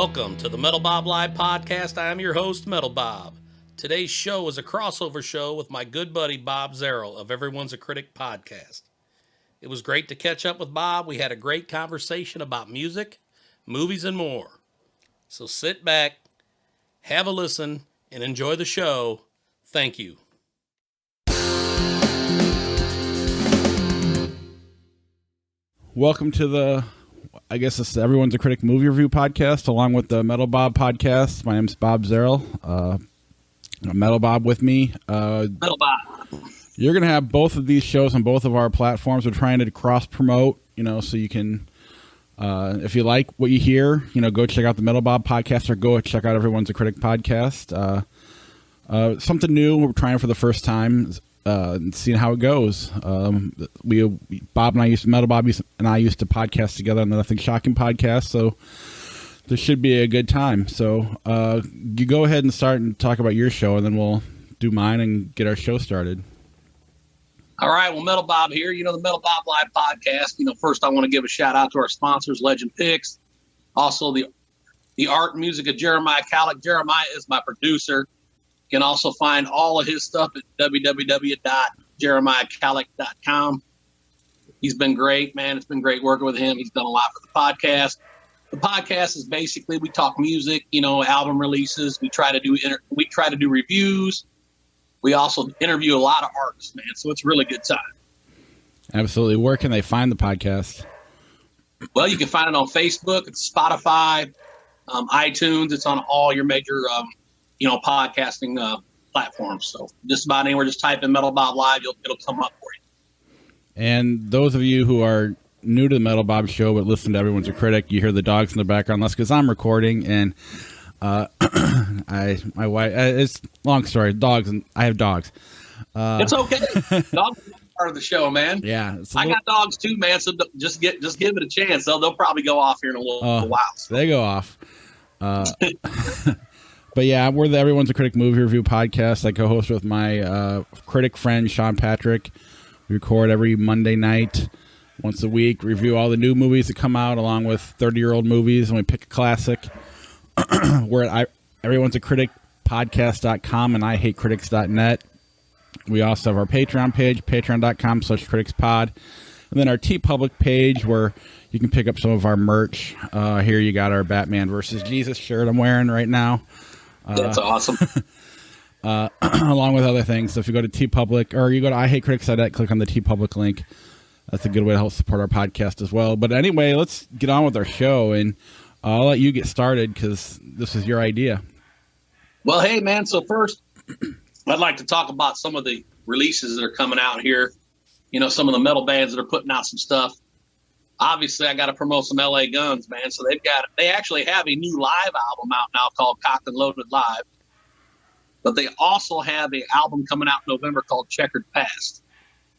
Welcome to the Metal Bob Live Podcast. I am your host, Metal Bob. Today's show is a crossover show with my good buddy Bob Zerull of Everyone's a Critic podcast. It was great to catch up with Bob. We had a great conversation about music, movies, and more. So sit back, have a listen, and enjoy the show. Thank you. Welcome to the, I guess it's Everyone's a Critic movie review podcast, along with the Metal Bob podcast. My name's Bob Zerull. Metal Bob with me. Metal Bob. You're going to have both of these shows on both of our platforms. We're trying to cross-promote, so you can, if you like what you hear, go check out the Metal Bob podcast or go check out Everyone's a Critic podcast. Something new we're trying for the first time. And seeing how it goes. Bob and I used to podcast together on the Nothing Shocking podcast, so this should be a good time. So you go ahead and start and talk about your show, and then we'll do mine and get our show started. All right, well, Metal Bob here. The Metal Bob Live podcast. First I want to give a shout out to our sponsors, Legend Picks. Also the art and music of Jeremiah Kalleck. Jeremiah is my producer. You can also find all of his stuff at www.jeremiahkalleck.com. He's been great, man. It's been great working with him. He's done a lot for the podcast. The podcast is basically we talk music, album releases. We try to do reviews. We also interview a lot of artists, man. So it's a really good time. Absolutely. Where can they find the podcast? Well, you can find it on Facebook, it's Spotify, iTunes. It's on all your major podcasting platforms. So just about anywhere, just type in Metal Bob Live, it'll come up for you. And those of you who are new to the Metal Bob show but listen to Everyone's a Critic, you hear the dogs in the background. That's because I'm recording, and my wife. It's a long story. Dogs, and I have dogs. It's okay. Dogs are part of the show, man. Yeah, I got dogs too, man. So just give it a chance. They'll probably go off here in a little while. So. They go off. But yeah, we're the Everyone's a Critic movie review podcast. I co-host with my critic friend, Sean Patrick. We record every Monday night, once a week, review all the new movies that come out, along with 30-year-old movies, and we pick a classic. We're at Everyone's a Critic podcast.com and IHateCritics.net. We also have our Patreon page, patreon.com/criticspod. And then our TeePublic page, where you can pick up some of our merch. Here you got our Batman versus Jesus shirt I'm wearing right now. That's awesome. Along with other things. So if you go to TeePublic, or you go to IHateCritics.net, click on the TeePublic link. That's a good way to help support our podcast as well. But anyway, let's get on with our show, and I'll let you get started because this is your idea. Well, hey, man. So first, I'd like to talk about some of the releases that are coming out here. Some of the metal bands that are putting out some stuff. Obviously, I got to promote some LA Guns, man. So they actually have a new live album out now called Cocked and Loaded Live. But they also have an album coming out in November called Checkered Past.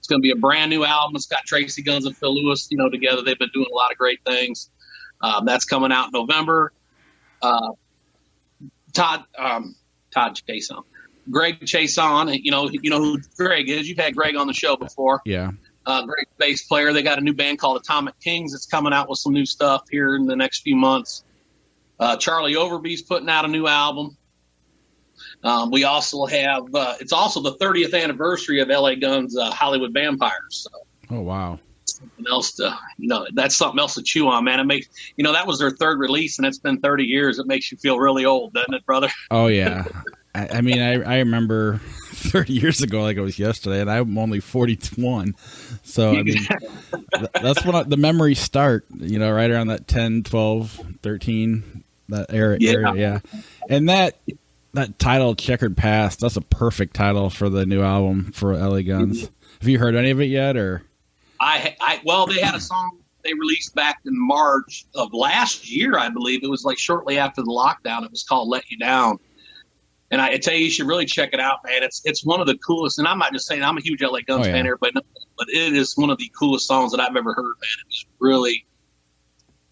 It's going to be a brand new album. It's got Tracy Guns and Phil Lewis, together. They've been doing a lot of great things. That's coming out in November. Todd Chason. Greg Chason, you know who Greg is. You've had Greg on the show before. Yeah. Great bass player. They got a new band called Atomic Kings that's coming out with some new stuff here in the next few months. Charlie Overby's putting out a new album. We also have, it's also the 30th anniversary of LA Guns' Hollywood Vampires. So. Oh, wow. Something else to, that's something else to chew on, man. It makes, that was their third release and it's been 30 years. It makes you feel really old, doesn't it, brother? Oh, yeah. I remember 30 years ago like it was yesterday, and I'm only 41. So, I mean, that's when the memories start, right around that 10, 12, 13, that era. Yeah. And that title, Checkered Past, that's a perfect title for the new album for LA Guns. Have you heard any of it yet, or? Well, they had a song they released back in March of last year, I believe. It was like shortly after the lockdown. It was called Let You Down. And I tell you should really check it out, man. It's one of the coolest, and I'm not just saying I'm a huge LA Guns fan, everybody knows, but it is one of the coolest songs that I've ever heard, man. It was really,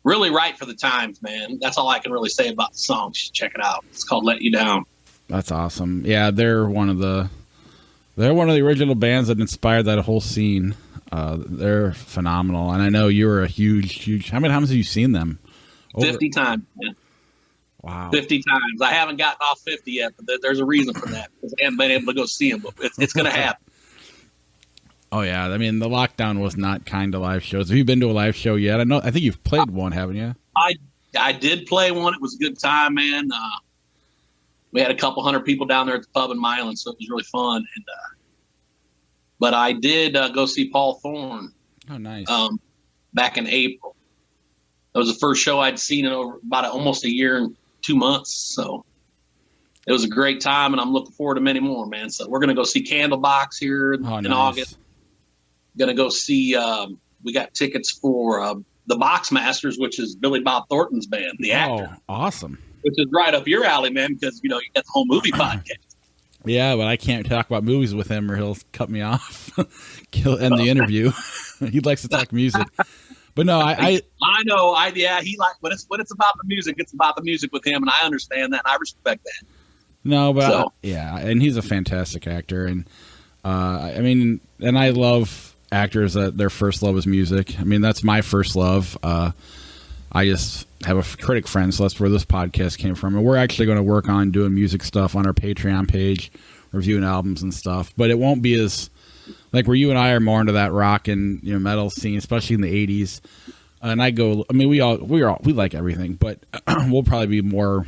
really right for the times, man. That's all I can really say about the song. You should check it out. It's called Let You Down. That's awesome. Yeah, they're one of the original bands that inspired that whole scene. They're phenomenal, and I know you were a huge. How many times have you seen them? 50 times. Yeah. Wow. 50 times. I haven't gotten off 50 yet, but there's a reason for that because I haven't been able to go see him. But it's going to happen. Oh yeah, I mean the lockdown was not kind to live shows. Have you been to a live show yet? I think you've played one, haven't you? I did play one. It was a good time, man. We had a couple hundred people down there at the pub in Milan, so it was really fun. And but I did go see Paul Thorne. Oh, nice. Back in April. That was the first show I'd seen in over about almost a year and 2 months. So it was a great time, and I'm looking forward to many more, man. So we're going to go see Candlebox here in August. Going to go see, we got tickets for the Boxmasters, which is Billy Bob Thornton's band, the actor. Oh, awesome. Which is right up your alley, man, because, you got the whole movie podcast. Yeah, but I can't talk about movies with him or he'll cut me off. He'll end the interview. He likes to talk music. But no, I know. He when it's about the music, it's about the music with him, and I understand that, and I respect that. No, but and he's a fantastic actor, and I mean, and I love actors that their first love is music. I mean, that's my first love. I just have a Critic friend, so that's where this podcast came from, and we're actually going to work on doing music stuff on our Patreon page, reviewing albums and stuff. But it won't be as like where you and I are more into that rock and metal scene, especially in the '80s. And we like everything, but we'll probably be more.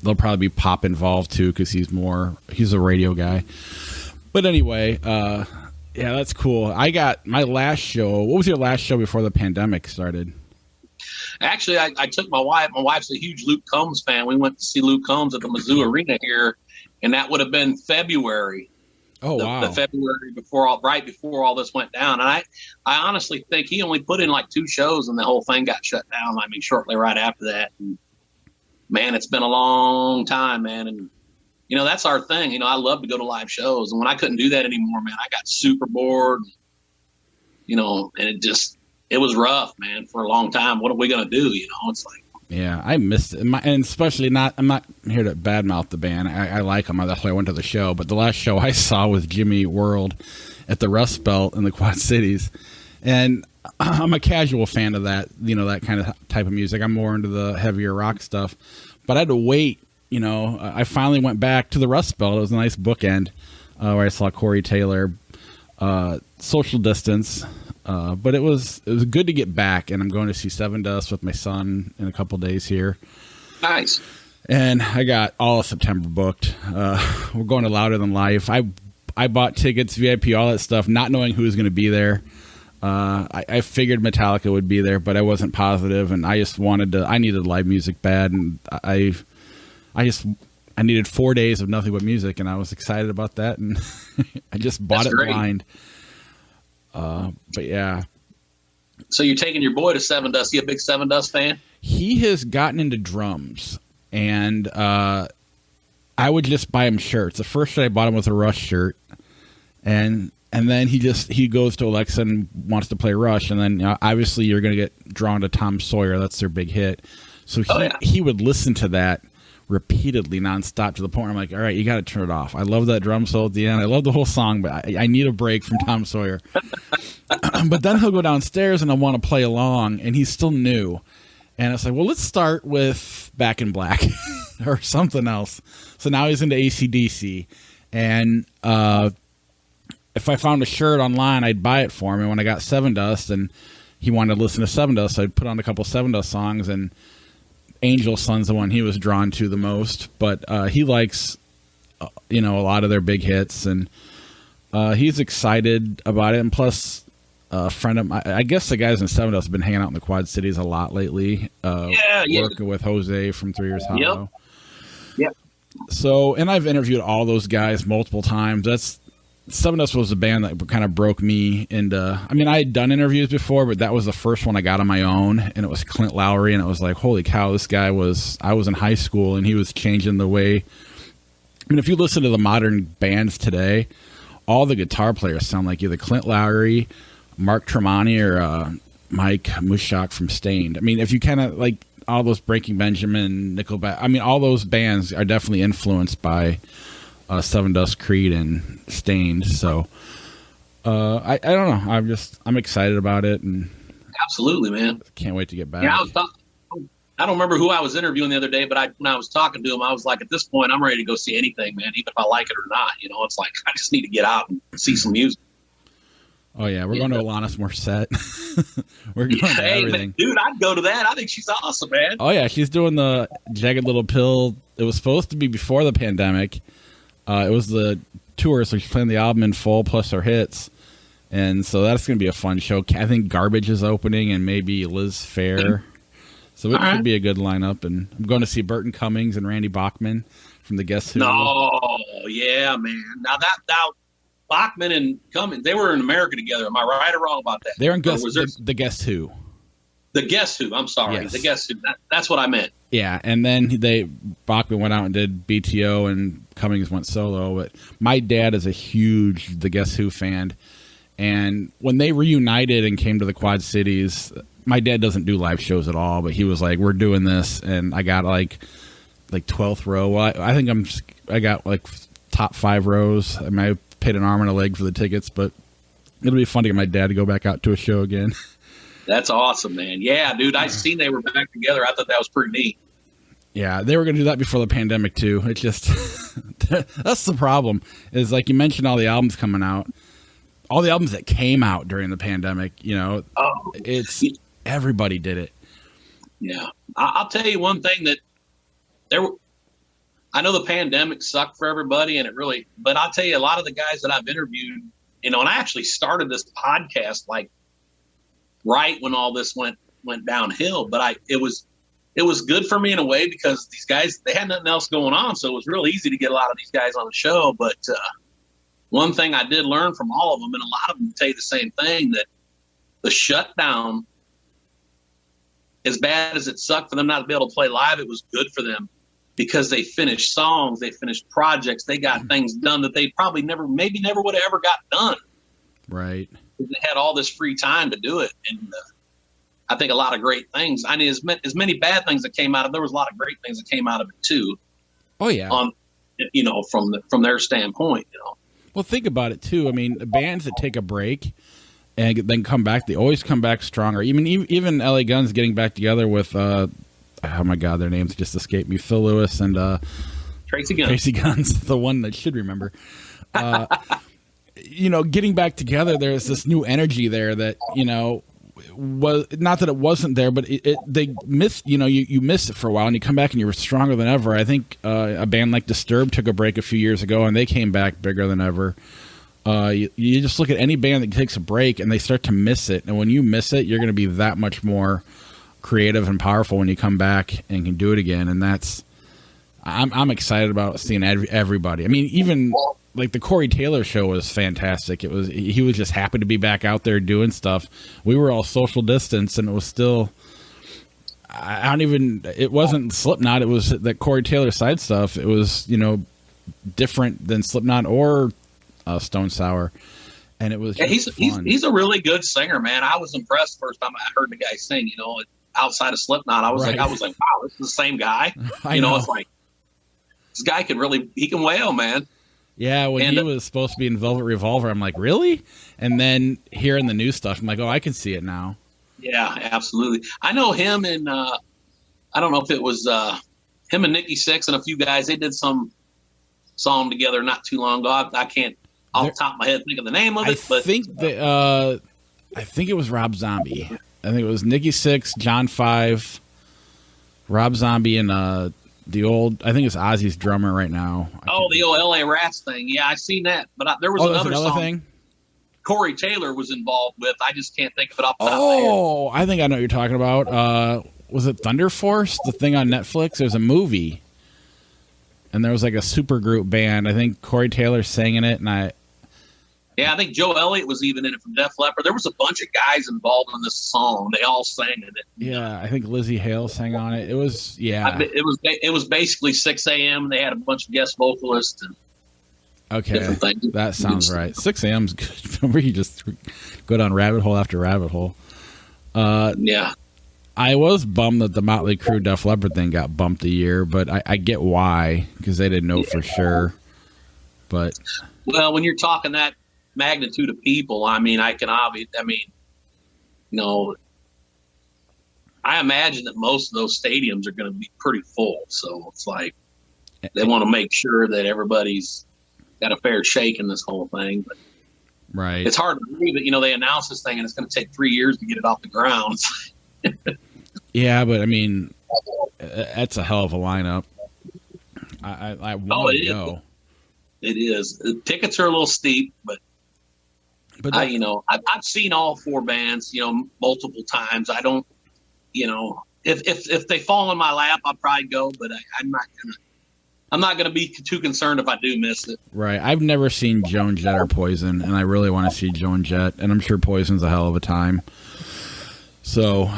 There'll probably be pop involved too because he's a radio guy. But anyway, yeah, that's cool. I got my last show. What was your last show before the pandemic started? Actually, I took my wife. My wife's a huge Luke Combs fan. We went to see Luke Combs at the Mizzou Arena here, and that would have been February. Oh, wow. The February right before all this went down. And I honestly think he only put in like 2 shows and the whole thing got shut down. I mean, shortly right after that. And man, it's been a long time, man. And, that's our thing. I love to go to live shows. And when I couldn't do that anymore, man, I got super bored, and it was rough, man, for a long time. What are we going to do? It's like. Yeah, I missed it. And especially I'm not here to badmouth the band. I like them. That's why I went to the show. But the last show I saw was Jimmy World at the Rust Belt in the Quad Cities. And I'm a casual fan of that, that kind of type of music. I'm more into the heavier rock stuff. But I had to wait. I finally went back to the Rust Belt. It was a nice bookend where I saw Corey Taylor, social distance. But it was good to get back, and I'm going to see Seven Dust with my son in a couple days here. Nice. And I got all of September booked. We're going to Louder Than Life. I bought tickets, VIP, all that stuff, not knowing who was going to be there. I figured Metallica would be there, but I wasn't positive, and I just I needed live music bad, and I needed 4 days of nothing but music, and I was excited about that, and I just bought it blind. But yeah. So you're taking your boy to Seven Dust. You a big Seven Dust fan? He has gotten into drums, and I would just buy him shirts. The first shirt I bought him was a Rush shirt, and then he goes to Alexa and wants to play Rush, and then obviously you're going to get drawn to Tom Sawyer. That's their big hit. So he would listen to that repeatedly nonstop to the point where I'm like, all right, you got to turn it off. I love that drum solo at the end. I love the whole song, but I need a break from Tom Sawyer. But then he'll go downstairs and I want to play along, and he's still new. And it's like, well, let's start with Back in Black or something else. So now he's into AC/DC. And if I found a shirt online, I'd buy it for him. And when I got Seven Dust and he wanted to listen to Seven Dust, I'd put on a couple Seven Dust songs, and Angel Son's the one he was drawn to the most, but he likes, a lot of their big hits, and he's excited about it. And plus, a friend of mine, I guess the guys in Seven Dust have been hanging out in the Quad Cities a lot lately, working with Jose from 3 Years Hollow. Yep. So, and I've interviewed all those guys multiple times. Seven Dust was the band that kind of broke me into. I mean, I had done interviews before, but that was the first one I got on my own, and it was Clint Lowry, and it was like, holy cow, this guy was. I was in high school, and he was changing the way. I mean, if you listen to the modern bands today, all the guitar players sound like either Clint Lowry, Mark Tremonti, or Mike Mushak from Stained. I mean, if you kind of like all those Breaking Benjamin, Nickelback. I mean, all those bands are definitely influenced by Seven Dust, Creed, and Stained. So I don't know. I'm excited about it, and absolutely, man. Can't wait to get back. Yeah, I don't remember who I was interviewing the other day, but when I was talking to him, I was like, at this point, I'm ready to go see anything, man, even if I like it or not. You know, it's like I just need to get out and see some music. Oh yeah, we're going to Alanis Morissette. We're going to everything. Man, dude, I'd go to that. I think she's awesome, man. Oh yeah, she's doing the Jagged Little Pill. It was supposed to be before the pandemic. It was the tour, so she's playing the album in full plus her hits, and so that's going to be a fun show. I think Garbage is opening, and maybe Liz Phair. So it should be a good lineup. And I'm going to see Burton Cummings and Randy Bachman from the Guess Who. No, yeah, man. Now Bachman and Cummings, they were in America together. Am I right or wrong about that? They're in the Guess Who. The Guess Who. I'm sorry. Yes. The Guess Who. That's what I meant. Yeah, and then Bachman went out and did BTO, and Cummings went solo. But my dad is a huge The Guess Who fan, and when they reunited and came to the Quad Cities, my dad doesn't do live shows at all, but he was like, "We're doing this," and I got like 12th row. Well, I think I got like top 5 rows. I mean, I paid an arm and a leg for the tickets, but it'll be fun to get my dad to go back out to a show again. That's awesome, man. Yeah, dude, I seen they were back together. I thought that was pretty neat. Yeah, they were going to do that before the pandemic too. It's just that's the problem. Is like you mentioned, all the albums coming out, all the albums that came out during the pandemic. You know, everybody did it. Yeah, I'll tell you one thing that I know the pandemic sucked for everybody, and but I'll tell you, a lot of the guys that I've interviewed, you know, and I actually started this podcast like right when all this went downhill, but it was good for me in a way because these guys, they had nothing else going on, so it was real easy to get a lot of these guys on the show. But one thing I did learn from all of them, and a lot of them tell you the same thing, that the shutdown, as bad as it sucked for them not to be able to play live, it was good for them because they finished songs, they finished projects, they got things done that they probably never would have ever got done. Right. They had all this free time to do it, and I think a lot of great things. I mean, as many bad things that came out of, there was a lot of great things that came out of it too. Oh yeah. You know, from their standpoint, you know. Well, think about it too. I mean, bands that take a break and then come back, they always come back stronger. Even LA Guns getting back together with oh my God, their names just escaped me. Phil Lewis and Tracy Guns. Tracy Guns, the one that should remember. You know, getting back together, there's this new energy there that, you know, was not that it wasn't there, but they missed, you know, you miss it for a while and you come back and you're stronger than ever. I think a band like Disturbed took a break a few years ago and they came back bigger than ever. You just look at any band that takes a break and they start to miss it. And when you miss it, you're going to be that much more creative and powerful when you come back and can do it again. And I'm excited about seeing everybody. I mean, even like the Corey Taylor show was fantastic. He was just happy to be back out there doing stuff. We were all social distance, and it was still. It wasn't Slipknot. It was that Corey Taylor side stuff. It was, you know, different than Slipknot or Stone Sour, and it was. Yeah, he's a really good singer, man. I was impressed the first time I heard the guy sing. You know, outside of Slipknot, I was like, wow, this is the same guy. You know, it's like this guy can wail, man. Yeah, when he was supposed to be in Velvet Revolver, I'm like, really? And then hearing the new stuff, I'm like, oh, I can see it now. Yeah, absolutely. I know him and I don't know if it was him and Nikki Sixx and a few guys. They did some song together not too long ago. I can't, off the top of my head, think of the name of it. I think it was Rob Zombie. I think it was Nikki Sixx, John Five, Rob Zombie, and the old, I think it's Ozzy's drummer right now. The old LA Rats thing. Yeah, I seen that. But there was another song thing Corey Taylor was involved with. I just can't think of it off the top of my head. Oh, I think I know what you're talking about. Was it Thunder Force, the thing on Netflix? There's a movie. And there was like a super group band. I think Corey Taylor sang in it, and I think Joe Elliott was even in it from Def Leppard. There was a bunch of guys involved in this song. They all sang in it. Yeah, I think Lizzie Hale sang on it. It was, it was basically 6 a.m. They had a bunch of guest vocalists and different things. That sounds right. 6 a.m. is good. Remember, you just go down rabbit hole after rabbit hole. Yeah. I was bummed that the Motley Crue Def Leppard thing got bumped a year, but I get why, because they didn't know for sure. But well, when you're talking that magnitude of people, I mean, I imagine that most of those stadiums are going to be pretty full. So it's like they want to make sure that everybody's got a fair shake in this whole thing. But right. it's hard to believe that, they announced this thing and it's going to take 3 years to get it off the ground. Yeah, but I mean, that's a hell of a lineup. I want to go. It is. The tickets are a little steep, but I've seen all 4 bands, multiple times. I don't, if they fall in my lap, I'll probably go, but I'm not gonna be too concerned if I do miss it. Right. I've never seen Joan Jett or Poison, and I really want to see Joan Jett, and I'm sure Poison's a hell of a time. So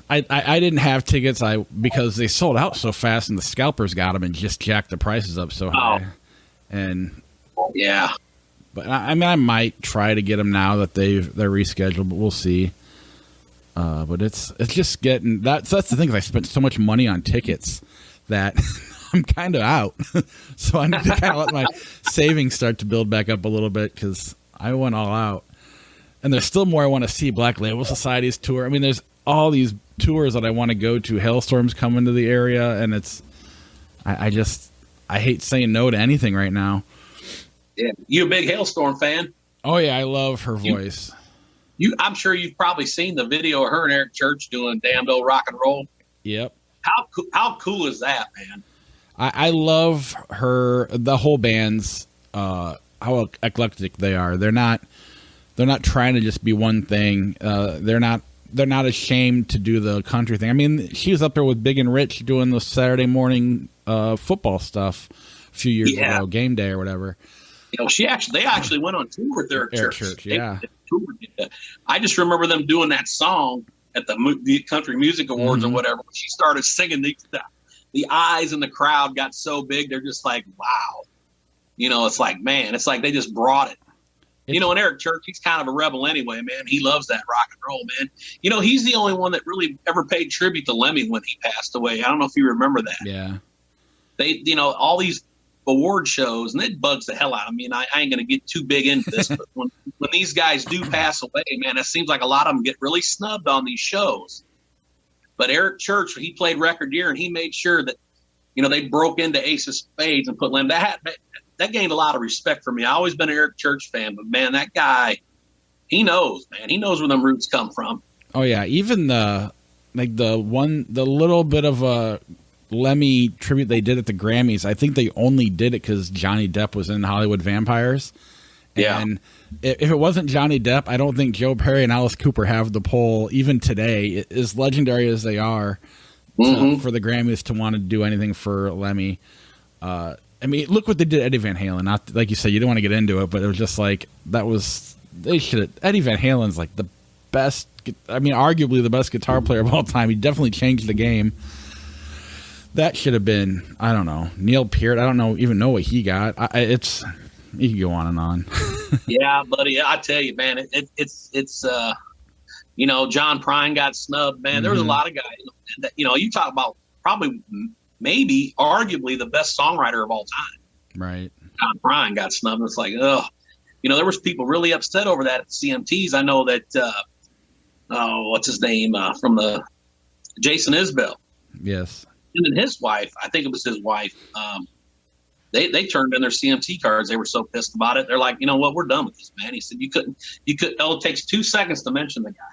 I didn't have tickets because they sold out so fast, and the scalpers got them and just jacked the prices up so high. And yeah, but I might try to get them now that they're rescheduled, but we'll see. But it's just getting that's the thing. I spent so much money on tickets that I'm kind of out. So I need to kind of let my savings start to build back up a little bit because I went all out. And there's still more I want to see. Black Label Society's tour. I mean, there's all these tours that I want to go to. Hailstorm's coming to the area, and I hate saying no to anything right now. Yeah, you a big Hailstorm fan? Oh yeah, I love her voice. I'm sure you've probably seen the video of her and Eric Church doing "Damned Old Rock and Roll." Yep. How cool is that, man? I love her. The whole band's how eclectic they are. They're not trying to just be one thing. They're not ashamed to do the country thing. I mean, she was up there with Big and Rich doing the Saturday morning football stuff a few years ago, game day or whatever. They actually went on tour with their church. Yeah. I just remember them doing that song at the Country Music Awards or whatever. When she started singing, the eyes in the crowd got so big. They're just like, wow. It's like, man, it's like they just brought it. And Eric Church, he's kind of a rebel anyway, man. He loves that rock and roll, man. He's the only one that really ever paid tribute to Lemmy when he passed away. I don't know if you remember that. Yeah. They, all these award shows, and it bugs the hell out of me. And I ain't going to get too big into this, but when these guys do pass away, man, it seems like a lot of them get really snubbed on these shows. But Eric Church, he played record year, and he made sure that, they broke into Ace of Spades and put Lemmy. That gained a lot of respect for me. I've always been an Eric Church fan, but man, that guy, he knows, man. He knows where them roots come from. Oh yeah, even the little bit of a Lemmy tribute they did at the Grammys. I think they only did it because Johnny Depp was in Hollywood Vampires. Yeah. And if it wasn't Johnny Depp, I don't think Joe Perry and Alice Cooper have the poll even today, as legendary as they are, for the Grammys to want to do anything for Lemmy. I mean, look what they did to Eddie Van Halen. Not like you said, you don't want to get into it, but it was just like they should have. Eddie Van Halen's like the best. I mean, arguably the best guitar player of all time. He definitely changed the game. That should have been, I don't know, Neil Peart. I don't even know what he got. You can go on and on. Yeah, buddy. I tell you, man, it's John Prine got snubbed, man. There was a lot of guys that, you talk about probably maybe arguably the best songwriter of all time. Right. John Prine got snubbed. It's like, there was people really upset over that at CMTs. I know that, what's his name from the Jason Isbell. Yes. And then his wife, I think it was his wife, they turned in their CMT cards. They were so pissed about it. They're like, you know what? We're done with this, man. He said, it takes 2 seconds to mention the guy.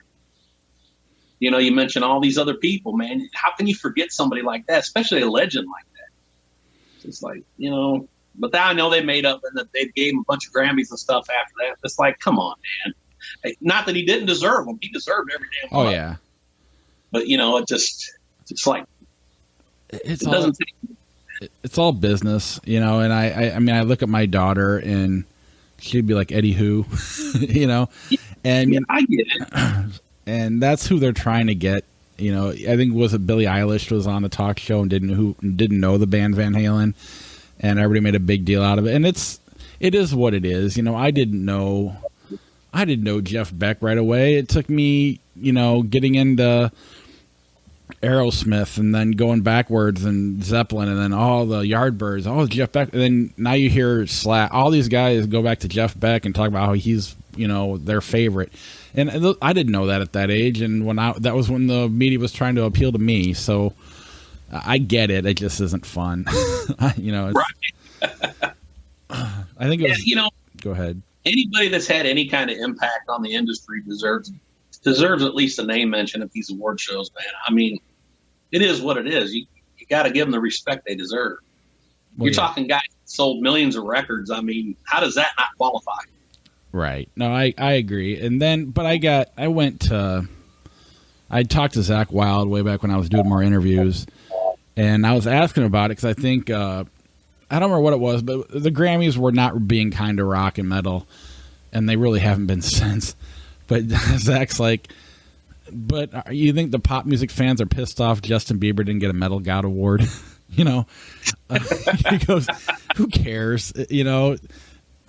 You mention all these other people, man. How can you forget somebody like that, especially a legend like that? It's like, but now I know they made up and that they gave him a bunch of Grammys and stuff after that. It's like, come on, man. Not that he didn't deserve them. He desered every damn one. Oh, yeah. But, it's like, it's all business, and I mean, I look at my daughter and she'd be like Eddie who, and I get it. And that's who they're trying to get. I think Billie Eilish was on the talk show and didn't know the band Van Halen, and everybody made a big deal out of it. And it is what it is. I didn't know Jeff Beck right away. It took me, getting into Aerosmith and then going backwards and Zeppelin and then all the Yardbirds, Jeff Beck. And then now you hear all these guys go back to Jeff Beck and talk about how he's their favorite. And I didn't know that at that age. And that was when the media was trying to appeal to me. So I get it. It just isn't fun. Right. I think it was, go ahead. Anybody that's had any kind of impact on the industry deserves at least a name mention at these award shows, man. I mean, it is what it is. You got to give them the respect they deserve. Well, You're talking guys that sold millions of records. I mean, how does that not qualify? Right. No, I agree. And then, but I talked to Zach Wilde way back when I was doing more interviews, and I was asking about it because I think, I don't remember what it was, but the Grammys were not being kind to rock and metal, and they really haven't been since. But Zach's like, but you think the pop music fans are pissed off Justin Bieber didn't get a Metal God Award? He goes, who cares?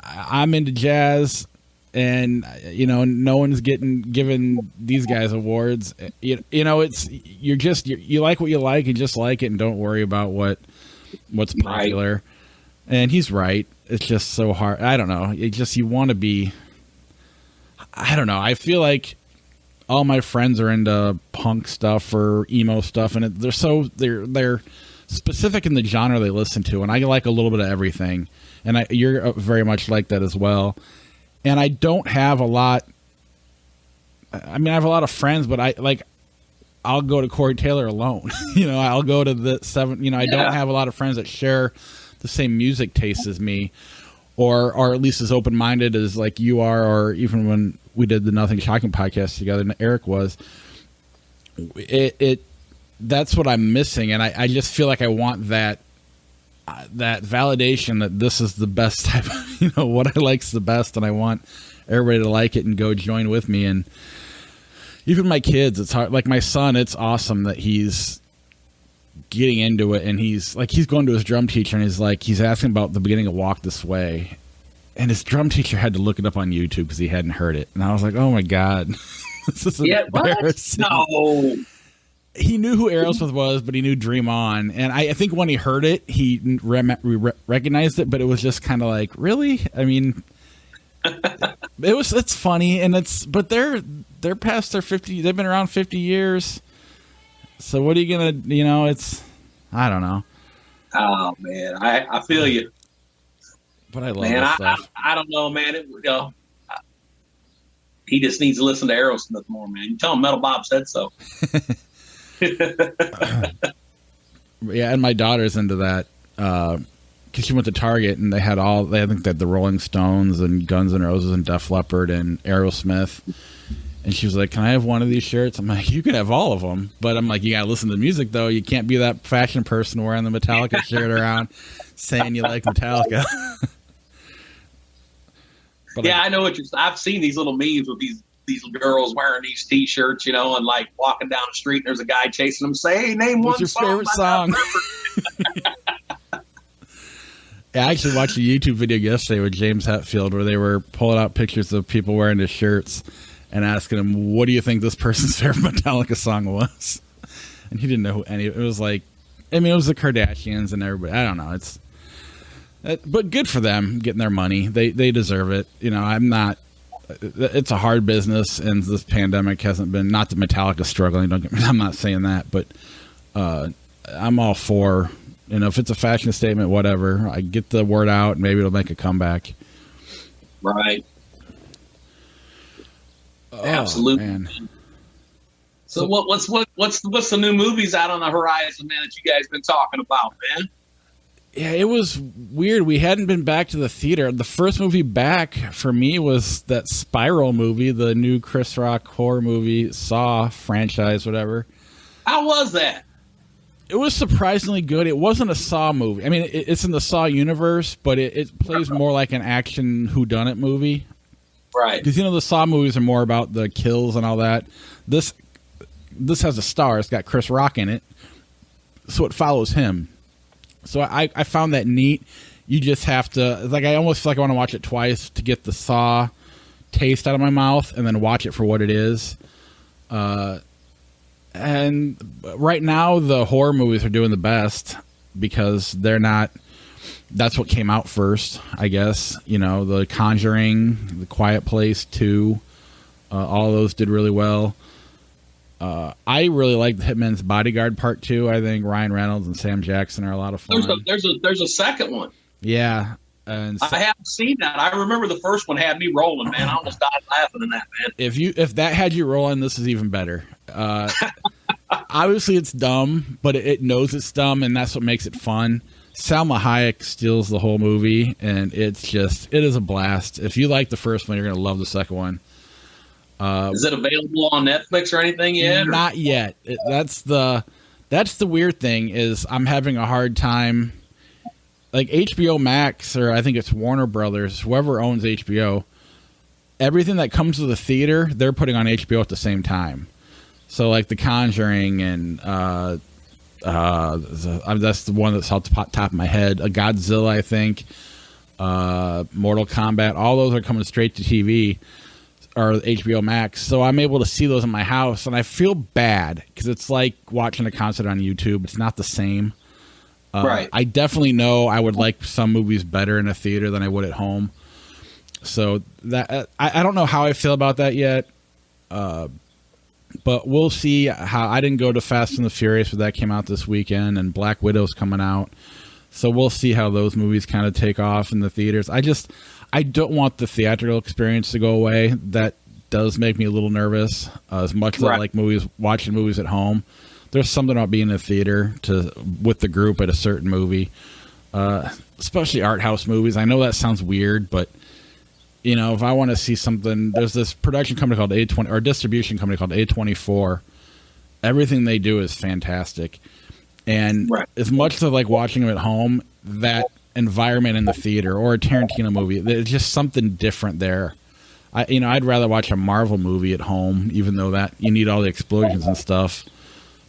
I'm into jazz, and no one's given these guys awards. You like what you like and just like it, and don't worry about what's popular. Right. And he's right. It's just so hard. I don't know. You want to be. I don't know. I feel like all my friends are into punk stuff or emo stuff, and they're specific in the genre they listen to, and I like a little bit of everything. And you're very much like that as well. And I don't have a lot. I mean, I have a lot of friends, but I'll go to Corey Taylor alone. I'll go to the seven. I don't have a lot of friends that share the same music taste as me, or at least as open-minded as like you are, or even when we did the Nothing Shocking podcast together, and Eric was. That's what I'm missing, and I just feel like I want that validation that this is the best type of, what I like's the best, and I want everybody to like it and go join with me. And even my kids, it's hard. Like my son, it's awesome that he's getting into it, and he's going to his drum teacher, and he's asking about the beginning of Walk This Way, and his drum teacher had to look it up on YouTube because he hadn't heard it, and I was like, oh my god, this is embarrassing. No. He knew who Aerosmith was, but he knew Dream On. And I think when he heard it, he recognized it, but it was just kind of like, really? I mean, it's funny, but they're past their 50. They've been around 50 years. So what are you going to, I don't know. Oh, man. I feel you. But I love that stuff. I don't know, man. He just needs to listen to Aerosmith more, man. You tell him Metal Bob said so. Yeah, and my daughter's into that because she went to Target and they had the Rolling Stones and Guns N' Roses and Def Leppard and Aerosmith, and she was like, "Can I have one of these shirts?" I'm like, "You can have all of them," but I'm like, "You gotta listen to the music though. You can't be that fashion person wearing the Metallica shirt around saying you like Metallica." But I know what I've seen these little memes with these girls wearing these T-shirts, and like walking down the street, and there's a guy chasing them. Say, "Hey, name what's one your favorite song?" I actually watched a YouTube video yesterday with James Hetfield where they were pulling out pictures of people wearing his shirts and asking him, "What do you think this person's favorite Metallica song was?" And he didn't know who any. It was like, it was the Kardashians and everybody. I don't know. But good for them getting their money. They deserve it. I'm not. It's a hard business, and this pandemic hasn't been. Not that Metallica's struggling. I'm not saying that, but I'm all for. If it's a fashion statement, whatever. I get the word out, and maybe it'll make a comeback. Right. Oh, absolutely. Man. So what's the new movies out on the horizon, man, that you guys been talking about, man? Yeah, it was weird. We hadn't been back to the theater. The first movie back for me was that Spiral movie, the new Chris Rock horror movie, Saw franchise, whatever. How was that? It was surprisingly good. It wasn't a Saw movie. I mean, it's in the Saw universe, but it plays more like an action whodunit movie. Right. Because, the Saw movies are more about the kills and all that. This has a star. It's got Chris Rock in it, so it follows him. So I found that neat. You just have to, I almost feel like I want to watch it twice to get the Saw taste out of my mouth and then watch it for what it is. And right now the horror movies are doing the best because they're not, that's what came out first, I guess. You know, The Conjuring, The Quiet Place 2, all of those did really well. I really like The Hitman's Bodyguard Part 2. I think Ryan Reynolds and Sam Jackson are a lot of fun. There's a second one. Yeah. And I haven't seen that. I remember the first one had me rolling, man. I almost died laughing in that, man. If that had you rolling, this is even better. Obviously, it's dumb, but it knows it's dumb, and that's what makes it fun. Salma Hayek steals the whole movie, and it is a blast. If you like the first one, you're going to love the second one. Is it available on Netflix or anything yet? Not yet. That's the weird thing is I'm having a hard time. Like HBO Max, or I think it's Warner Brothers, whoever owns HBO, everything that comes to the theater, they're putting on HBO at the same time. So like The Conjuring and that's the one that's off the top of my head. A Godzilla, I think, Mortal Kombat, all those are coming straight to TV. Or HBO Max, so I'm able to see those in my house, and I feel bad because it's like watching a concert on YouTube. It's not the same. Right. I definitely know I would like some movies better in a theater than I would at home. So that I don't know how I feel about that yet, but we'll see. How I didn't go to Fast and the Furious, but that came out this weekend, and Black Widow's coming out. So we'll see how those movies kind of take off in the theaters. I don't want the theatrical experience to go away. That does make me a little nervous. As much as I like watching movies at home, there's something about being in a theater with the group at a certain movie, especially art house movies. I know that sounds weird, but you know, if I want to see something, there's this production company called A20 or distribution company called A24. Everything they do is fantastic, and as much as I like watching them at home, that environment in the theater or a Tarantino movie, there's just something different there. I'd rather watch a Marvel movie at home, even though that you need all the explosions and stuff,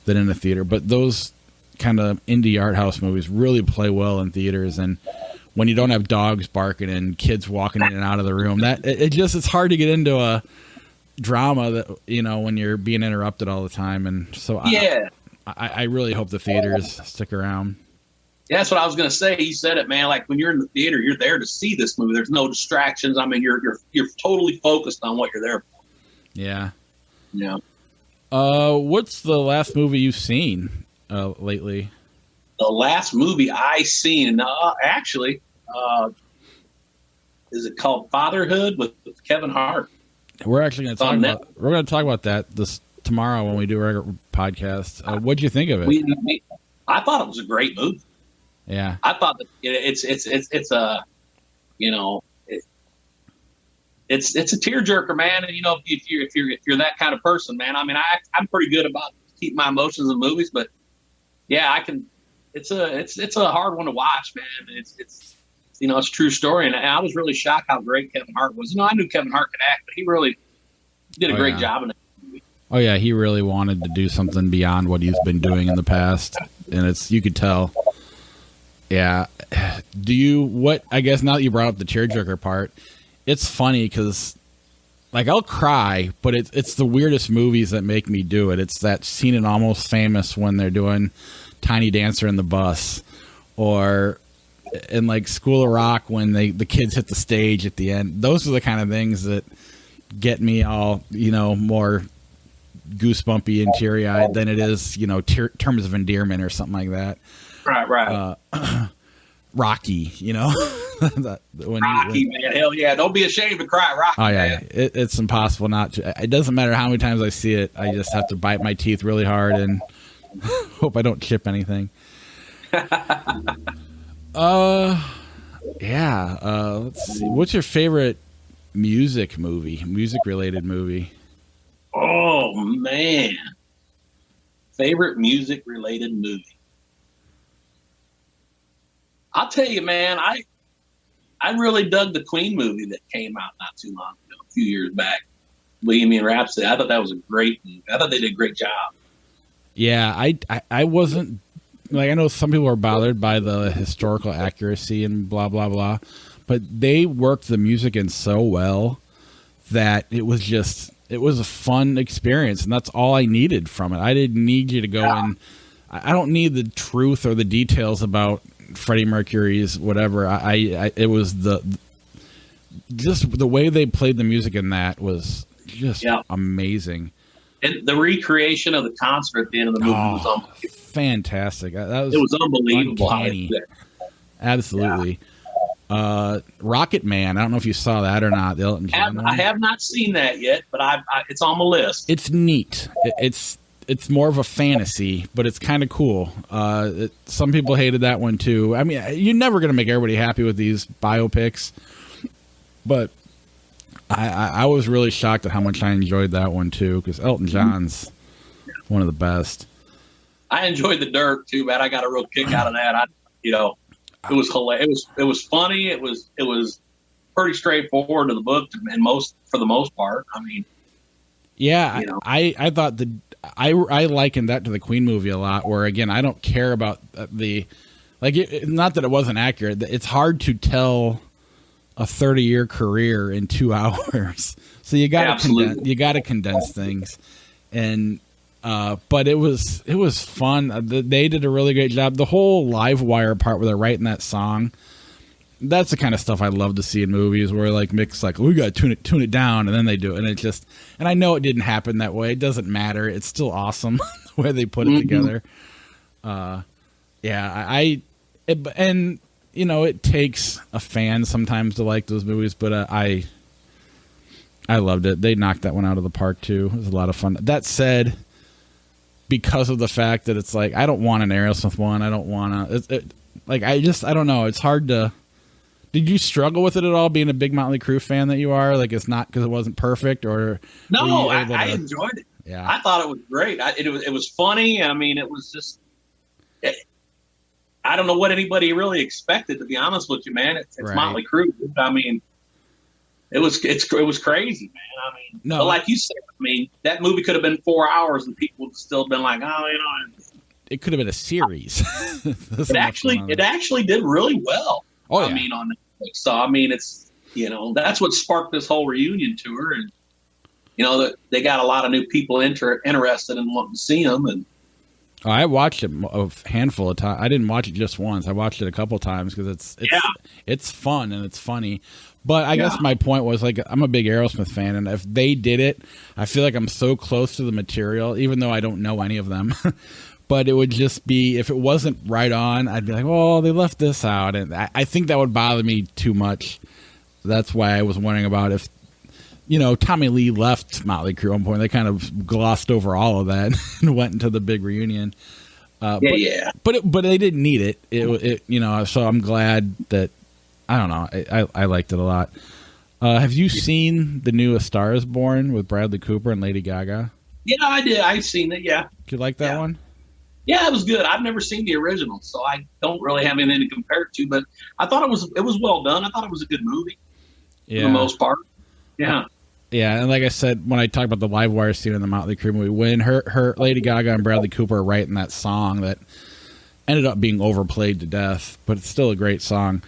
than in the theater. But those kind of indie art house movies really play well in theaters, and when you don't have dogs barking and kids walking in and out of the room, it's hard to get into a drama that when you're being interrupted all the time. And so I really hope the theaters stick around. Yeah, that's what I was going to say. You said it, man. Like when you're in the theater, you're there to see this movie. There's no distractions. I mean, you're totally focused on what you're there for. Yeah. Yeah. What's the last movie you've seen lately? The last movie I seen, actually, is it called Fatherhood with Kevin Hart? We're actually going to talk about that this tomorrow when we do our regular podcast. What'd you think of it? I thought it was a great movie. Yeah, I thought that it's a tearjerker, man. And if you're that kind of person, man, I mean, I'm pretty good about keeping my emotions in movies, but yeah, I can. It's a hard one to watch, man. It's a true story, and I was really shocked how great Kevin Hart was. I knew Kevin Hart could act, but he really did a great job in it. Oh yeah, he really wanted to do something beyond what he's been doing in the past, and you could tell. Yeah. I guess now that you brought up the tearjerker part, it's funny because, like, I'll cry, but it's the weirdest movies that make me do it. It's that scene in Almost Famous when they're doing Tiny Dancer in the bus, or in like School of Rock when the kids hit the stage at the end. Those are the kind of things that get me all more goosebumpy and teary-eyed than it is terms of endearment or something like that. Right. Rocky, Rocky, man, hell yeah! Don't be ashamed to cry, Rocky. Oh yeah, man. It's impossible not to. It doesn't matter how many times I see it. I just have to bite my teeth really hard and hope I don't chip anything. Yeah. Let's see. What's your favorite music-related movie? Oh man, favorite music-related movie. I'll tell you, man, I really dug the Queen movie that came out not too long ago, a few years back. Bohemian Rhapsody. I thought that was a great movie. I thought they did a great job. Yeah, I wasn't, like, I know some people are bothered by the historical accuracy and blah, blah, blah, but they worked the music in so well that it was a fun experience, and that's all I needed from it. I didn't need you to go in. I don't need the truth or the details about, Freddie Mercury's whatever. It was just the way they played the music in that was just amazing. And the recreation of the concert at the end of the movie was unbelievable. Fantastic. It was unbelievable. Uncanny. Absolutely. Yeah. Rocket Man. I don't know if you saw that or not. The Elton John one. I have not seen that yet, but it's on my list. It's neat. It's more of a fantasy, but it's kind of cool. Some people hated that one too. I mean, you're never going to make everybody happy with these biopics, but I was really shocked at how much I enjoyed that one too, because Elton John's one of the best. I enjoyed The Dirt too, man. I got a real kick out of that. It was hilarious. It was funny. It was pretty straightforward to the book, for the most part. I mean, yeah, I thought I likened that to the Queen movie a lot. Where again, I don't care about not that it wasn't accurate. It's hard to tell a 30-year career in 2 hours, so you got to condense things, and but it was fun. They did a really great job. The whole live wire part where they're writing that song, that's the kind of stuff I love to see in movies where like Mick's like, we got to tune it down, and then they do it, and it just, and I know it didn't happen that way. It doesn't matter. It's still awesome the way they put it together. And it takes a fan sometimes to like those movies, but I loved it. They knocked that one out of the park too. It was a lot of fun. That said, because of the fact that it's like, I don't want an Aerosmith one. I don't want to, I don't know. It's hard to, did you struggle with it at all, being a big Motley Crue fan that you are? Like, it's not because it wasn't perfect, or? No, I enjoyed it. Yeah. I thought it was great. It was funny. I mean, it was just, I don't know what anybody really expected, to be honest with you, man. It's right. Motley Crue. I mean, it was crazy, man. I mean, but like you said, I mean, that movie could have been 4 hours and people would still been like, it could have been a series. it actually did really well. Oh, yeah. I mean, on Netflix. So I mean, it's that's what sparked this whole reunion tour, and that they got a lot of new people interested in wanting to see them. And I watched it a handful of times. I didn't watch it just once. I watched it a couple times because it's fun and it's funny. But I guess my point was, like, I'm a big Aerosmith fan, and if they did it, I feel like I'm so close to the material, even though I don't know any of them. But it would just be, if it wasn't right on, I'd be like, oh, they left this out. And I think that would bother me too much. That's why I was wondering about if, Tommy Lee left Motley Crue at one point. They kind of glossed over all of that and went into the big reunion. But they didn't need it. It so I'm glad that, I don't know, I liked it a lot. Have you seen the new A Star Is Born with Bradley Cooper and Lady Gaga? Yeah, I did. I've seen it, yeah. Did you like that one? Yeah, it was good. I've never seen the original, so I don't really have anything to compare it to, but I thought it was well done. I thought it was a good movie for the most part. Yeah. Yeah, and like I said, when I talk about the live wire scene in the Motley Crue movie, when her Lady Gaga and Bradley Cooper are writing that song that ended up being overplayed to death, but it's still a great song.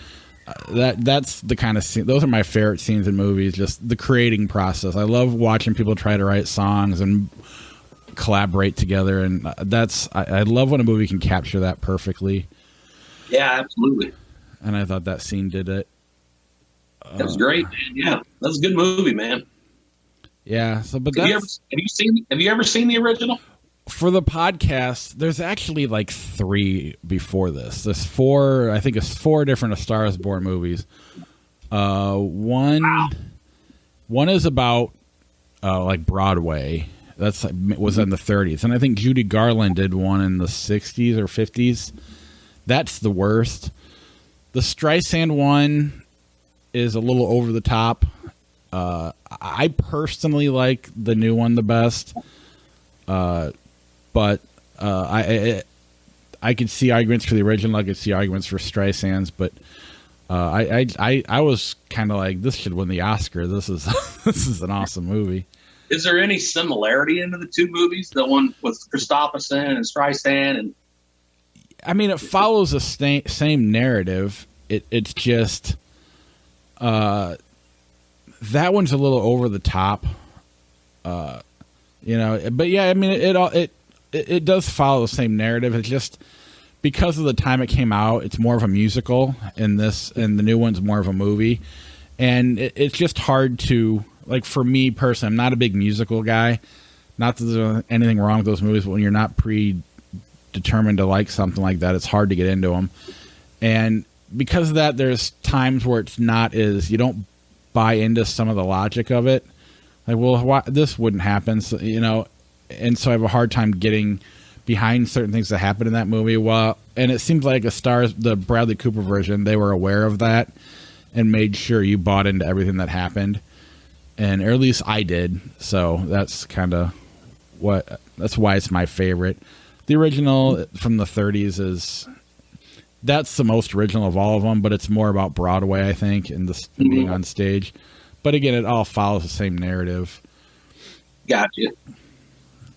That's the kind of scene. Those are my favorite scenes in movies. Just the creating process. I love watching people try to write songs and collaborate together, and I love when a movie can capture that perfectly. Yeah, absolutely. And I thought that scene did it. That was great, man. Yeah, that was a good movie, man. Yeah. So, but have you ever seen the original? For the podcast, there's actually like 3 before this. There's 4. I think it's 4 different A Star Is Born movies. One is about like Broadway. Was in the 30s, and I think Judy Garland did one in the 60s or 50s. That's the worst. The Streisand one is a little over the top. I personally like the new one the best, but I could see arguments for the original. I could see arguments for Streisand's, but I was kind of like, this should win the Oscar. This is an awesome movie. Is there any similarity into the 2 movies? The one with Christopherson and Streisand, and I mean, it follows the same narrative. It's just that one's a little over the top, But yeah, I mean, it does follow the same narrative. It's just because of the time it came out, it's more of a musical, and the new one's more of a movie, and it's just hard to, like, for me personally, I'm not a big musical guy. Not that there's anything wrong with those movies, but when you're not predetermined to like something like that, it's hard to get into them. And because of that, there's times where it's not as, you don't buy into some of the logic of it. Like, well, this wouldn't happen, so, you know, and so I have a hard time getting behind certain things that happen in that movie. Well, and it seems like the Bradley Cooper version, they were aware of that and made sure you bought into everything that happened, and or at least I did. So that's kind of that's why it's my favorite. The original from the 30s that's the most original of all of them, but it's more about Broadway, I think, and being on stage. But again, it all follows the same narrative. Gotcha.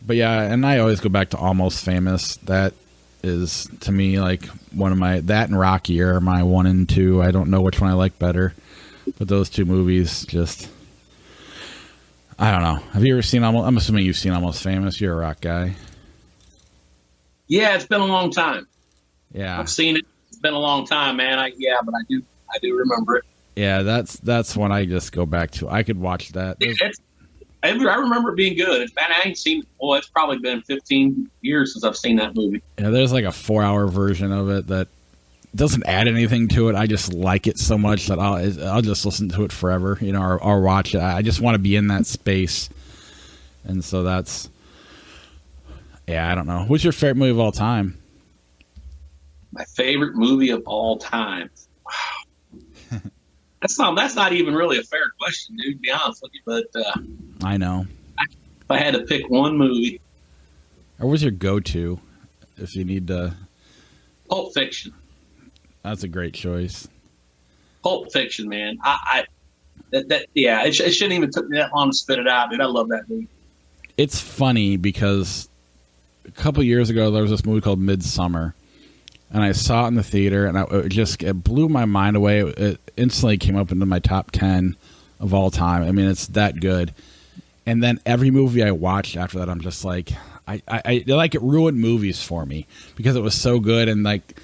But yeah, and I always go back to Almost Famous. That is, to me, like one of that and Rocky are my 1 and 2. I don't know which one I like better, but those two movies just, I don't know. Have you ever seen I'm assuming you've seen Almost Famous. You're a rock guy. Yeah, it's been a long time. Yeah, I've seen it. It's been a long time, man. But I do remember it. Yeah, that's one I just go back to. I could watch that. I remember it being good. Man, I ain't seen it. Boy, it's probably been 15 years since I've seen that movie. Yeah, there's like a 4-hour version of it that doesn't add anything to it. I just like it so much that I'll just listen to it forever, you know, or watch it. I just want to be in that space, and so that's, yeah, I don't know. What's your favorite movie of all time? My favorite movie of all time. Wow. That's not even really a fair question, dude, to be honest with you. But I know. If I had to pick one movie. Or what's your go-to if you need to? Pulp Fiction. That's a great choice. Pulp Fiction, man. It shouldn't even took me that long to spit it out, dude. I love that movie. It's funny because a couple years ago there was this movie called Midsummer. And I saw it in the theater, and it blew my mind away. It instantly came up into my top 10 of all time. I mean, it's that good. And then every movie I watched after that, I'm just like, I like, it ruined movies for me because it was so good, and like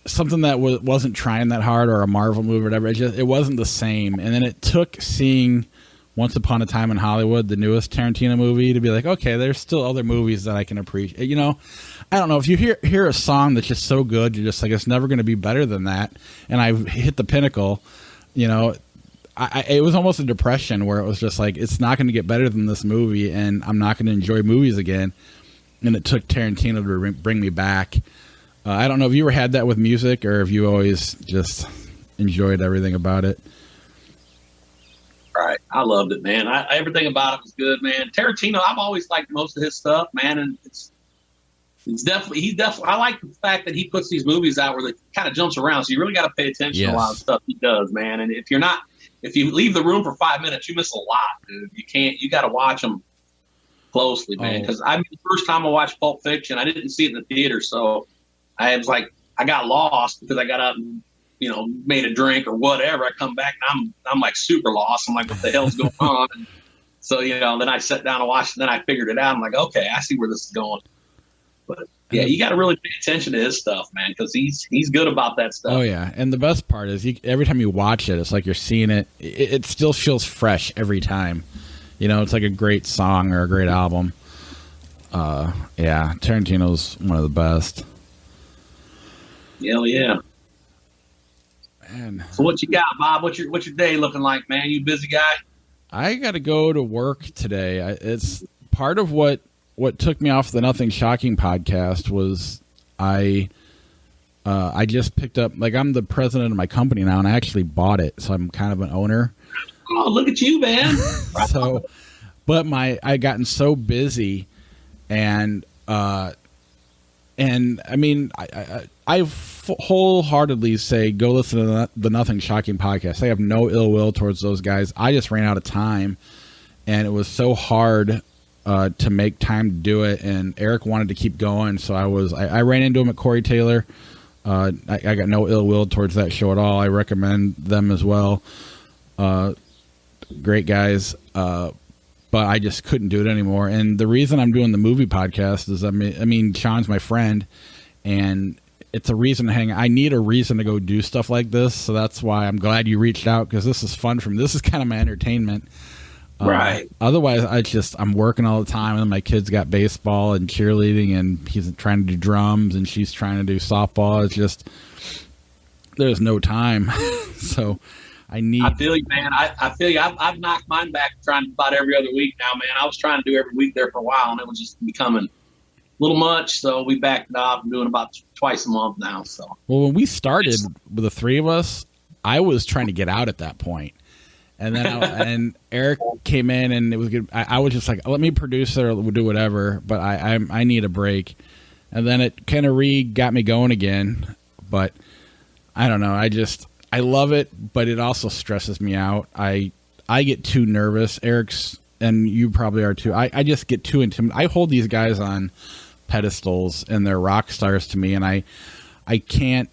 something that wasn't trying that hard, or a Marvel movie or whatever. It wasn't the same. And then it took seeing Once Upon a Time in Hollywood, the newest Tarantino movie, to be like, okay, there's still other movies that I can appreciate. You know, I don't know, if you hear a song that's just so good, you're just like, it's never going to be better than that. And I've hit the pinnacle, you know. It was almost a depression where it was just like, it's not going to get better than this movie, and I'm not going to enjoy movies again. And it took Tarantino to bring me back. I don't know if you ever had that with music, or if you always just enjoyed everything about it. Right. I loved it, man. Everything about it was good, man. Tarantino, I've always liked most of his stuff, man. And he's definitely, I like the fact that he puts these movies out where they kind of jumps around. So you really got to pay attention to a lot of stuff he does, man. And if you leave the room for 5 minutes, you miss a lot, dude. You got to watch them closely, man. Because the first time I watched Pulp Fiction, I didn't see it in the theater. So I was like, I got lost because I got up and, you know, made a drink or whatever. I come back and I'm like super lost. I'm like, what the hell's going on? And so, you know, then I sat down and watched, and then I figured it out. I'm like, okay, I see where this is going. But yeah, you got to really pay attention to his stuff, man, because he's good about that stuff. Oh yeah, and the best part is every time you watch it, it's like you're seeing it. It still feels fresh every time. You know, it's like a great song or a great album. Yeah, Tarantino's one of the best. Hell yeah. Man. So what you got, Bob? What's your day looking like, man? You busy guy? I got to go to work today. It's part of what took me off the Nothing Shocking podcast was I just picked up, like, I'm the president of my company now, and I actually bought it, so I'm kind of an owner. Oh, look at you, man! So, but I gotten so busy, and I mean, I wholeheartedly say go listen to the Nothing Shocking podcast. I have no ill will towards those guys. I just ran out of time, and it was so hard to make time to do it. And Eric wanted to keep going, so I ran into him at Corey Taylor. I got no ill will towards that show at all. I recommend them as well. Great guys. But I just couldn't do it anymore. And the reason I'm doing the movie podcast is, I mean, Sean's my friend, and it's a reason to hang. I need a reason to go do stuff like this, so that's why I'm glad you reached out, because this is fun for me. This is kind of my entertainment. Right. Otherwise, I'm working all the time, and my kid's got baseball and cheerleading, and he's trying to do drums, and she's trying to do softball. It's just there's no time. So I feel you, man. I feel you. I've knocked mine back trying about every other week now, man. I was trying to do every week there for a while, and it was just becoming a little much. So we backed it off. I'm doing about twice a month now. So when we started with the three of us, I was trying to get out at that point. And then and Eric came in, and it was good. I was just like, let me produce it or we'll do whatever, but I need a break. And then it kind of got me going again. But I don't know. I love it, but it also stresses me out. I get too nervous. Eric's, and you probably are too. I just get too intimidated. I hold these guys on pedestals, and they're rock stars to me, and I can't.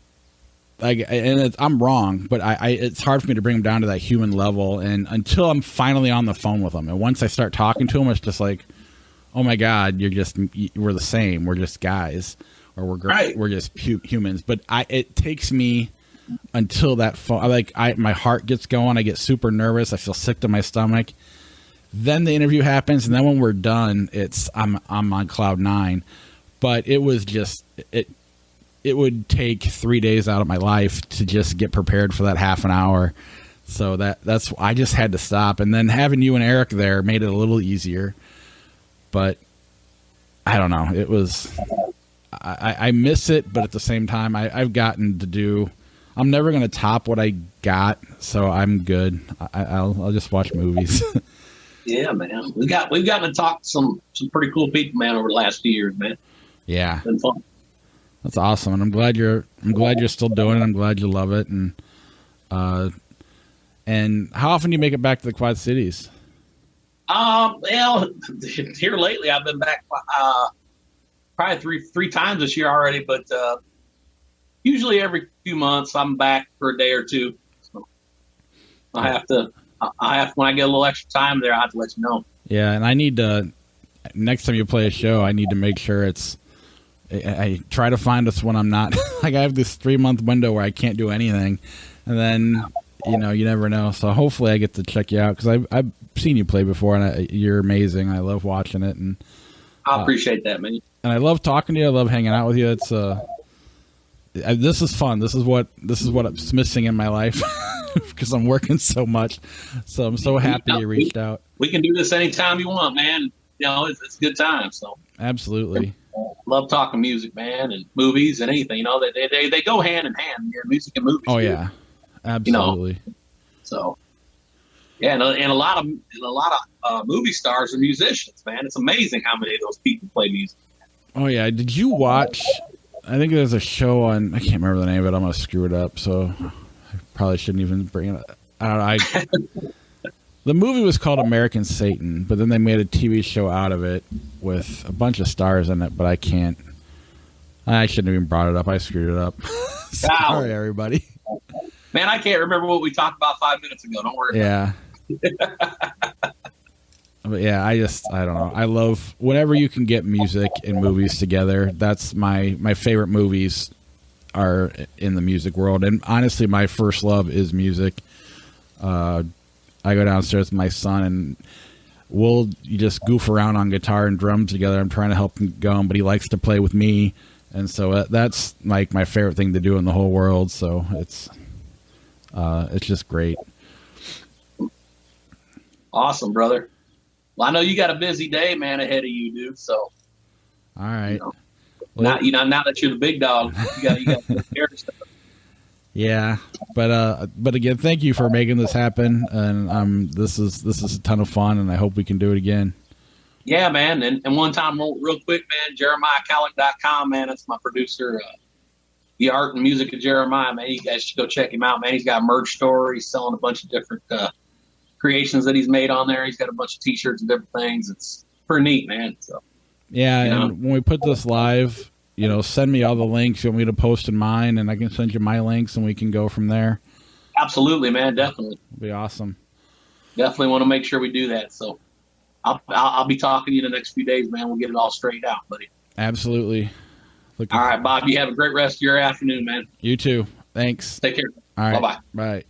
I'm wrong, but it's hard for me to bring them down to that human level, and until I'm finally on the phone with them, and once I start talking to them, it's just like, oh my God, we're the same, we're just guys, or we're just humans. But it takes me until that phone, my heart gets going, I get super nervous, I feel sick to my stomach. Then the interview happens, and then when we're done, I'm on cloud 9. But it was just it would take 3 days out of my life to just get prepared for that half an hour. So that's I just had to stop. And then having you and Eric there made it a little easier. But I don't know. It was I miss it, but at the same time, I've gotten to do. I'm never going to top what I got, so I'm good. I'll just watch movies. Yeah, man. We've gotten to talk to some pretty cool people, man, over the last few years, man. Yeah, it's been fun. That's awesome, and I'm glad you're still doing it. I'm glad you love it, and how often do you make it back to the Quad Cities? Well, here lately I've been back probably three times this year already, but usually every few months I'm back for a day or two. So I have to when I get a little extra time there, I have to let you know. Yeah, and I need to next time you play a show, I need to make sure it's. I try to find us when I'm not like I have this 3-month window where I can't do anything, and then you never know. So hopefully I get to check you out, because I've seen you play before, and you're amazing. I love watching it, and I appreciate that, man. And I love talking to you. I love hanging out with you. It's this is fun. This is what I'm missing in my life because I'm working so much. So I'm so happy you reached out. We can do this anytime you want, man. It's a good time. So absolutely. Love talking music, man, and movies and anything. They go hand in hand. Music and movies. Oh yeah, absolutely. So yeah, and a lot of movie stars are musicians, man. It's amazing how many of those people play music. Oh yeah, did you watch? I think there's a show on. I can't remember the name of it. I'm gonna screw it up, so I probably shouldn't even bring it up. I don't know. The movie was called American Satan, but then they made a TV show out of it with a bunch of stars in it, but I shouldn't have even brought it up. I screwed it up. Sorry, everybody. Man, I can't remember what we talked about 5 minutes ago. Don't worry about it. But yeah, I don't know. I love whenever you can get music and movies together. That's my favorite movies are in the music world. And honestly, my first love is music. I go downstairs with my son, and we'll just goof around on guitar and drums together. I'm trying to help him go, but he likes to play with me, and so that's like my favorite thing to do in the whole world. So it's just great. Awesome, brother. Well, I know you got a busy day, man, ahead of you, dude. So, all right. Now that you're the big dog, you got to take care of stuff. Yeah, but again, thank you for making this happen, and this is a ton of fun, and I hope we can do it again. Yeah, man, and one time real quick, man, JeremiahKalleck.com, man, that's my producer. The art and music of Jeremiah, man, you guys should go check him out, man. He's got a merch store. He's selling a bunch of different creations that he's made on there. He's got a bunch of T-shirts and different things. It's pretty neat, man. So yeah, and when we put this live, send me all the links. You want me to post in mine, and I can send you my links, and we can go from there. Absolutely, man. Definitely. It'll be awesome. Definitely want to make sure we do that. So I'll be talking to you the next few days, man. We'll get it all straightened out, buddy. Absolutely. All right, Bob, you have a great rest of your afternoon, man. You too. Thanks. Take care. All right. Bye-bye. Bye.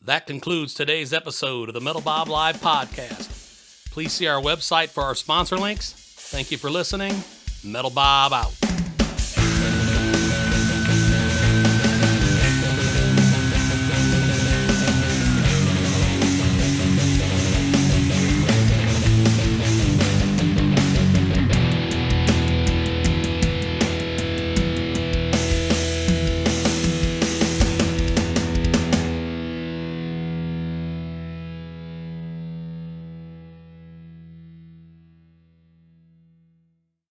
That concludes today's episode of the Metal Bob Live podcast. Please see our website for our sponsor links. Thank you for listening. Metal Bob out.